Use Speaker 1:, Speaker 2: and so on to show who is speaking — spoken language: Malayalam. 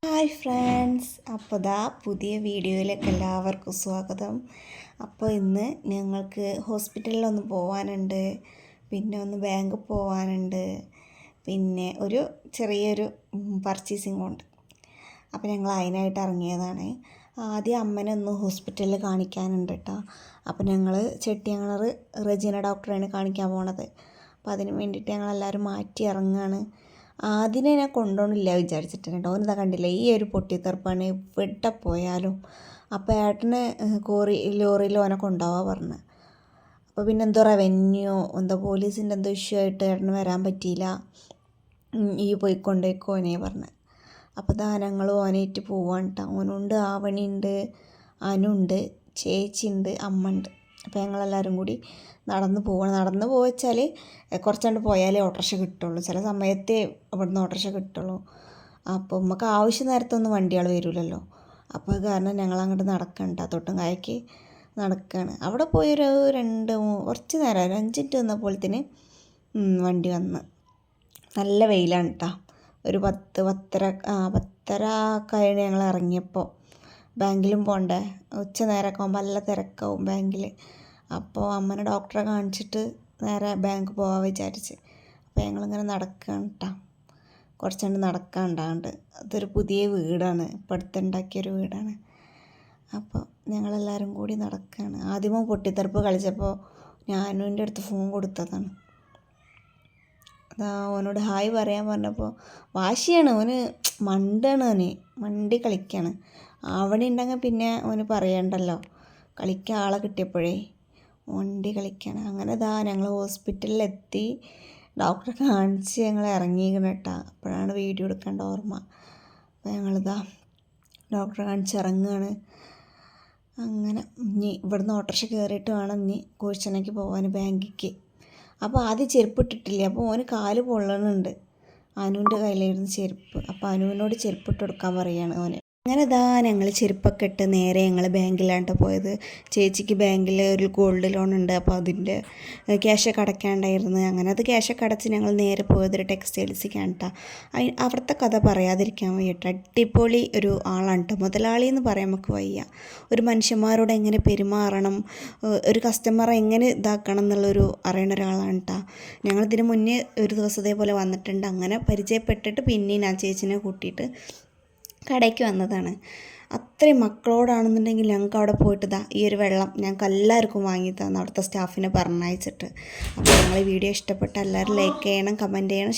Speaker 1: ഹായ് ഫ്രണ്ട്സ്, അപ്പോൾ പുതിയ വീഡിയോയിലേക്ക് എല്ലാവർക്കും സ്വാഗതം. അപ്പോൾ ഇന്ന് ഞങ്ങൾക്ക് ഹോസ്പിറ്റലിലൊന്ന് പോകാനുണ്ട്, പിന്നെ ഒന്ന് ബാങ്കിൽ പോകാനുണ്ട്, പിന്നെ ഒരു ചെറിയൊരു പർച്ചേസിങ് ഉണ്ട്. അപ്പോൾ ഞങ്ങൾ അതിനായിട്ട് ഇറങ്ങിയതാണ്. ആദ്യം അമ്മനെ ഒന്ന് ഹോസ്പിറ്റലിൽ കാണിക്കാനുണ്ട് കേട്ടോ. അപ്പോൾ ഞങ്ങൾ ചെട്ടിയാങ്ങണർ റെജീന ഡോക്ടറെയാണ് കാണിക്കാൻ പോണത്. അപ്പോൾ അതിന് വേണ്ടിയിട്ട് ഞങ്ങളെല്ലാവരും മാറ്റി ഇറങ്ങുകയാണ്. ആദ്യം ഞാൻ കൊണ്ടുപോകണില്ല വിചാരിച്ചിട്ടുണ്ട്. ഓനിതാ കണ്ടില്ല, ഈ ഒരു പൊട്ടിത്തെറുപ്പാണ് എവിടെ പോയാലും. അപ്പോൾ ഏട്ടന് ലോറിയിൽ ഓനെ കൊണ്ടുപോകാൻ പറഞ്ഞു. അപ്പോൾ പിന്നെ എന്തോ റവന്യൂ എന്തോ പോലീസിൻ്റെ എന്തോ ഇഷ്യൂ ആയിട്ട് ഏട്ടന് വരാൻ പറ്റിയില്ല, ഈ പോയി കൊണ്ടുപോയിക്കോനെ പറഞ്ഞു. അപ്പോൾ ഞങ്ങൾ ഓനായിട്ട് പോവാണ് കേട്ടോ. ഓനുണ്ട്, ആവണിയുണ്ട്, അനുണ്ട്, ചേച്ചിയുണ്ട്, അമ്മ ഉണ്ട്. അപ്പോൾ ഞങ്ങളെല്ലാവരും കൂടി നടന്ന് പോവച്ചാൽ കുറച്ചുകൊണ്ട് പോയാലേ ഓട്ടോറിക്ഷ കിട്ടുള്ളൂ. ചില സമയത്തേ ഇവിടുന്ന് ഓട്ടോറിക്ഷ കിട്ടുള്ളൂ. അപ്പോൾ നമുക്ക് ആവശ്യ നേരത്തൊന്നും വണ്ടികൾ വരില്ലല്ലോ. അപ്പോൾ അത് കാരണം ഞങ്ങൾ അങ്ങോട്ട് നടക്കണ്ട, തൊട്ടുംകായക്ക് നടക്കുകയാണ്. അവിടെ പോയൊരു കുറച്ച് നേരം 5 മിനിറ്റ് നിന്നപ്പോഴത്തേന് വണ്ടി വന്ന്. നല്ല വെയിലാണ് കേട്ടോ. ഒരു 10-10:30 കഴിഞ്ഞ് ഞങ്ങൾ ഇറങ്ങിയപ്പോൾ. ബാങ്കിലും പോകണ്ടേ, ഉച്ച നേരമൊക്കെ ആകുമ്പോൾ നല്ല തിരക്കാവും ബാങ്കിൽ. അപ്പോൾ അമ്മനെ ഡോക്ടറെ കാണിച്ചിട്ട് നേരെ ബാങ്ക് പോകാൻ വിചാരിച്ച്. അപ്പോൾ ഞങ്ങളിങ്ങനെ നടക്കുകയാണ് കേട്ടോ. കുറച്ചുകൊണ്ട് നടക്കാനുണ്ടാകുന്നുണ്ട്. അതൊരു പുതിയ വീടാണ്, ഇപ്പോൾ അടുത്തുണ്ടാക്കിയൊരു വീടാണ്. അപ്പോൾ ഞങ്ങളെല്ലാവരും കൂടി നടക്കുകയാണ്. ആദ്യമോ പൊട്ടിത്തെറുപ്പ് കളിച്ചപ്പോൾ ഞാനും എൻ്റെ അടുത്ത് ഫോൺ കൊടുത്തതാണ്. ഓനോട് ഹായ് പറയാൻ പറഞ്ഞപ്പോൾ വാശിയാണ്, ഓന് മണ്ടാണ്, മണ്ടി കളിക്കുകയാണ്. അവിടെ ഉണ്ടെങ്കിൽ പിന്നെ ഓന് പറയണ്ടല്ലോ, കളിക്കാൻ ആളെ കിട്ടിയപ്പോഴേ വണ്ടി കളിക്കുകയാണ്. അങ്ങനെ ഞങ്ങൾ ഹോസ്പിറ്റലിലെത്തി, ഡോക്ടറെ കാണിച്ച് ഞങ്ങൾ ഇറങ്ങിയിരിക്കണം കേട്ടോ. അപ്പോഴാണ് വീഡിയോ എടുക്കേണ്ട ഓർമ്മ. അപ്പോൾ ഡോക്ടറെ കാണിച്ച് ഇറങ്ങുകയാണ്. അങ്ങനെ ഇനി ഇവിടുന്ന് ഓട്ടോറിക്ഷ കയറിയിട്ട് വേണം ഇനി കോഴിച്ചനയ്ക്ക് പോകാൻ, ബാങ്കിക്ക്. അപ്പോൾ ആദ്യം ചെരുപ്പ് ഇട്ടിട്ടില്ല. അപ്പോൾ ഓന് കാല് പൊള്ളണുണ്ട്. അനുവിൻ്റെ കയ്യിലായിരുന്നു ചെരുപ്പ്. അപ്പോൾ അനുവിനോട് ചെരുപ്പ് ഇട്ട് കൊടുക്കാൻ പറയുകയാണ് ഓന്. അങ്ങനെ ഞങ്ങൾ ചെരുപ്പൊക്കെ ഇട്ട് നേരെ ഞങ്ങൾ ബാങ്കിലാണ് പോയത്. ചേച്ചിക്ക് ബാങ്കിൽ ഒരു ഗോൾഡ് ലോൺ ഉണ്ട്. അപ്പോൾ അതിൻ്റെ ക്യാഷൊക്കെ അടയ്ക്കാണ്ടായിരുന്നു. അങ്ങനെ അത് ക്യാഷൊക്കെ അടച്ച് ഞങ്ങൾ നേരെ പോയത് ഒരു ടെക്സ്റ്റൈൽസിക്കാണ് കേട്ടോ. അവിടുത്തെ കഥ പറയാതിരിക്കാൻ വയ്യട്ടോ. അടിപൊളി ഒരു ആളാണ് കേട്ടോ. മുതലാളി എന്ന് പറയാൻ നമുക്ക് വയ്യ. ഒരു മനുഷ്യന്മാരോട് എങ്ങനെ പെരുമാറണം, ഒരു കസ്റ്റമറെ എങ്ങനെ ഇതാക്കണം എന്നുള്ളൊരു അറിയണ ഒരാളാണ് കേട്ടോ. ഞങ്ങളിതിന് മുന്നേ ഒരു ദിവസം ഇതേപോലെ വന്നിട്ടുണ്ട്. അങ്ങനെ പരിചയപ്പെട്ടിട്ട് പിന്നെ ഞാൻ ചേച്ചിനെ കൂട്ടിയിട്ട് കടയ്ക്ക് വന്നതാണ്. അത്രയും മക്കളോടാണെന്നുണ്ടെങ്കിൽ ഞങ്ങൾക്ക് അവിടെ പോയിട്ട് ഈ ഒരു വെള്ളം ഞങ്ങൾക്ക് എല്ലാവർക്കും വാങ്ങി തന്നു, അവിടുത്തെ സ്റ്റാഫിനെ പറഞ്ഞയച്ചിട്ട്. അപ്പോൾ ഞങ്ങൾ വീഡിയോ ഇഷ്ടപ്പെട്ട എല്ലാവരും ലൈക്ക് ചെയ്യണം, കമൻറ്റ് ചെയ്യണം.